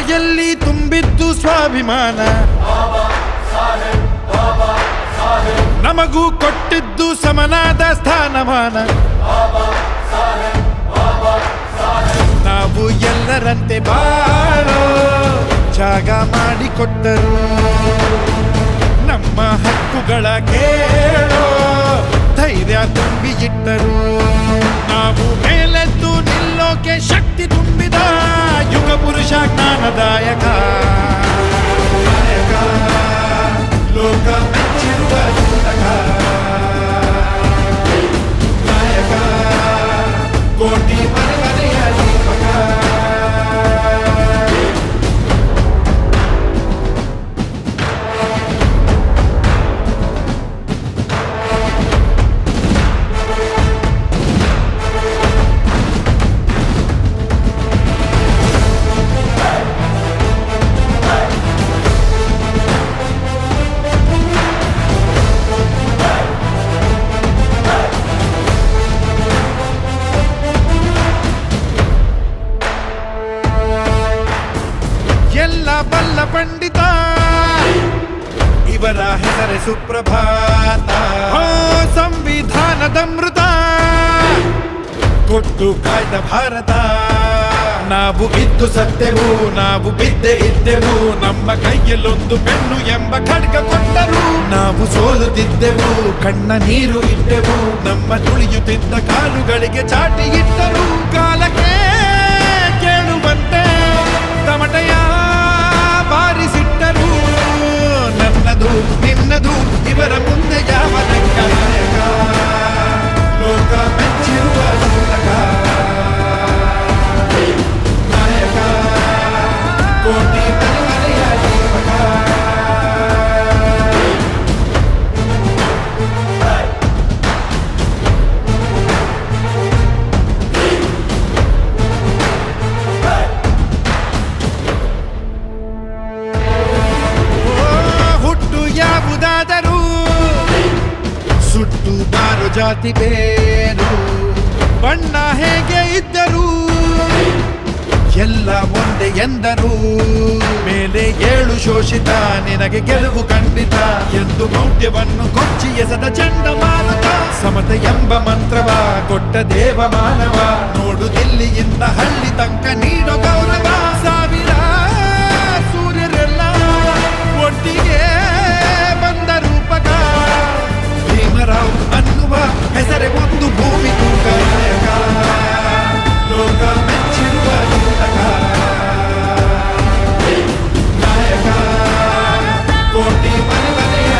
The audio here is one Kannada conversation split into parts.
ಬಾಯಲ್ಲಿ ತುಂಬಿದ್ದು ಸ್ವಾಭಿಮಾನ ನಮಗೂ ಕೊಟ್ಟಿದ್ದು ಸಮನಾದ ಸ್ಥಾನಮಾನ ನಾವು ಎಲ್ಲರಂತೆ ಬಾಳೋ ಜಾಗ ಮಾಡಿಕೊಟ್ಟರು ನಮ್ಮ ಹಕ್ಕುಗಳ ಕೇಳೋ ಧೈರ್ಯ ತುಂಬಿ ಇಟ್ಟರು ನಾವು ಮೇಲೆದ್ದು ನಿಲ್ಲೋಕೆ ಶಕ್ತಿ ತುಂಬಿದ ಯುಗ ಪುರುಷ ಜ್ಞಾನದಾಯಕ ನಾಯಕ ಲೋಕ ಮೆಚ್ಚಿರುವ ನಾಯಕ ಕೋಟಿ ಮನೆ ಮನೆಯ ದೀಪಕ ಬಲ್ಲ ಪಂಡಿತ ಇವರ ಹೆಸರೇ ಸುಪ್ರಭಾತ ಸಂವಿಧಾನದ ಮೃತ ಕೊಟ್ಟು ಕಾಯ್ದ ಭಾರತ ನಾವು ಇದ್ದು ಸತ್ತೆವು ನಾವು ಬಿದ್ದೆ ಇದ್ದೆವು ನಮ್ಮ ಕೈಯಲ್ಲೊಂದು ಪೆನ್ನು ಎಂಬ ಖಡ್ಗ ಕೊಟ್ಟರು ನಾವು ಸೋಲುತ್ತಿದ್ದೆವು ಕಣ್ಣ ನೀರು ಇಟ್ಟೆವು ನಮ್ಮ ತುಳಿಯುತ್ತಿದ್ದ ಕಾಲುಗಳಿಗೆ ಚಾಟಿ ಇಟ್ಟರು ಕಾಲಕ್ಕೆ ಕೇಳುವಂತೆ ತಮಟೆಯ ಬಾರಿಸಿಟ್ಟರು ನನ್ನದು ನಿನ್ನದು ಇವರ ಮುಂದೆ ಯಾವ ಲೆಕ್ಕ ನಾಯಕ ಲೋಕ ಮೆಚ್ಚಿರುವ ನಾಯಕ ಕೋಟಿ ಮನೆ ಮನೆಯ ದೀಪಕ ಯಾವುದಾದರೂ ಸುಟ್ಟು ಬಾರು ಜಾತಿ ಬೇರು ಬಣ್ಣ ಹೇಗೆ ಇದ್ದರೂ ಎಲ್ಲ ಒಂದೇ ಎಂದರು ಮೇಲೆ ಏಳು ಶೋಷಿತ ನಿನಗೆ ಗೆಲುವು ಖಂಡಿತ ಎಂದು ಮೌಢ್ಯವನ್ನು ಕೊಚ್ಚಿ ಎಸೆದ ಚಂಡಮಾರುತ ಸಮತೆ ಎಂಬ ಮಂತ್ರವ ಕೊಟ್ಟ ದೇವ ಮಾನವ ನೋಡು ದಿಲ್ಲಿಯಿಂದ ಹಳ್ಳಿ ತನಕ ನೀಡೋ ಗೌರವ ಸಾವಿರ ಸೂರ್ಯರೆಲ್ಲ ಒಟ್ಟಿಗೆ ಬಂದ ರೂಪಕ ಭೀಮರಾವ್ ಅನ್ನುವ ಹೆಸರೇ ಒಂದು ಭೂಮಿ ತೂಕ ನಾಯಕ ಲೋಕ ಮೆಚ್ಚಿರುವ ನಾಯಕ ಕೋಟಿ ಮನೆ ಮನೆಯ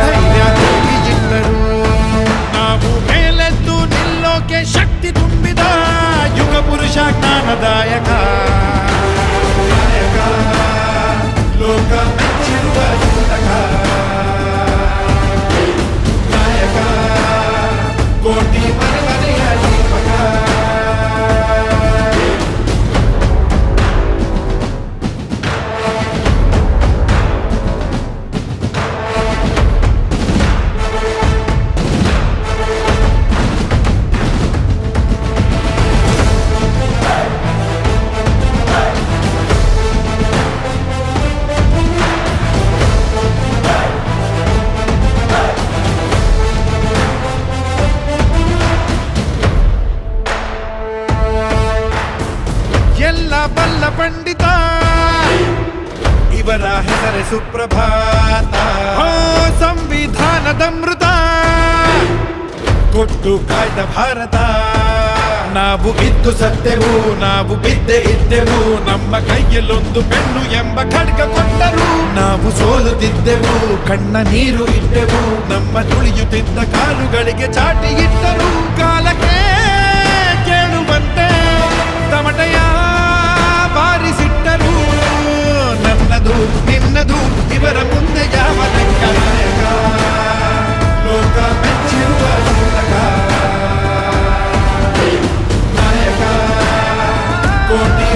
ಧೈರ್ಯ ತುಂಬಿ ಇಟ್ಟರು ನಾವು ಮೇಲೆದ್ದು ನಿಲ್ಲೋಕೆ ಶಕ್ತಿ ತುಂಬಿದ ಯುಗ ಪುರುಷ ಜ್ಞಾನದಾಯಕ ನಾಯಕ ಲೋಕ ಮೆಚ್ಚಿರುವ ನಾಯಕ ಕೋಟಿ ಮನೆ ಮನೆಯ ದೀಪಕ ಬಲ್ಲ ಪಂಡಿತ ಇವರ ಹೆಸರೇ ಸುಪ್ರಭಾತ ಸಂವಿಧಾನದ ಮೃತ ಕೊಟ್ಟು ಕಾಯ್ದ ಭಾರತ ನಾವು ಇದ್ದು ಸತ್ತೆವು ನಾವು ಬಿದ್ದೆ ಇದ್ದೆವು ನಮ್ಮ ಕೈಯಲ್ಲೊಂದು ಪೆನ್ನು ಎಂಬ ಖಡ್ಗ ಕೊಟ್ಟರು ನಾವು ಸೋಲುತ್ತಿದ್ದೆವು ಕಣ್ಣ ನೀರು ಇಟ್ಟೆವು ನಮ್ಮ ತುಳಿಯುತ್ತಿದ್ದ ಕಾಲುಗಳಿಗೆ ಚಾಟಿ ಇಟ್ಟರು ಕಾಲಕ್ಕೆ ಕೇಳುವಂತೆ ತಮಟೆಯ ಬಾರಿಸಿಟ್ಟರು ನನ್ನದು ನಿನ್ನದು ಇವರ ಮುಂದೆ ಯಾವ ಲೆಕ್ಕ ನಾಯಕ ಲೋಕ ಮೆಚ್ಚಿರುವ ನಾಯಕ ಕೋಟಿ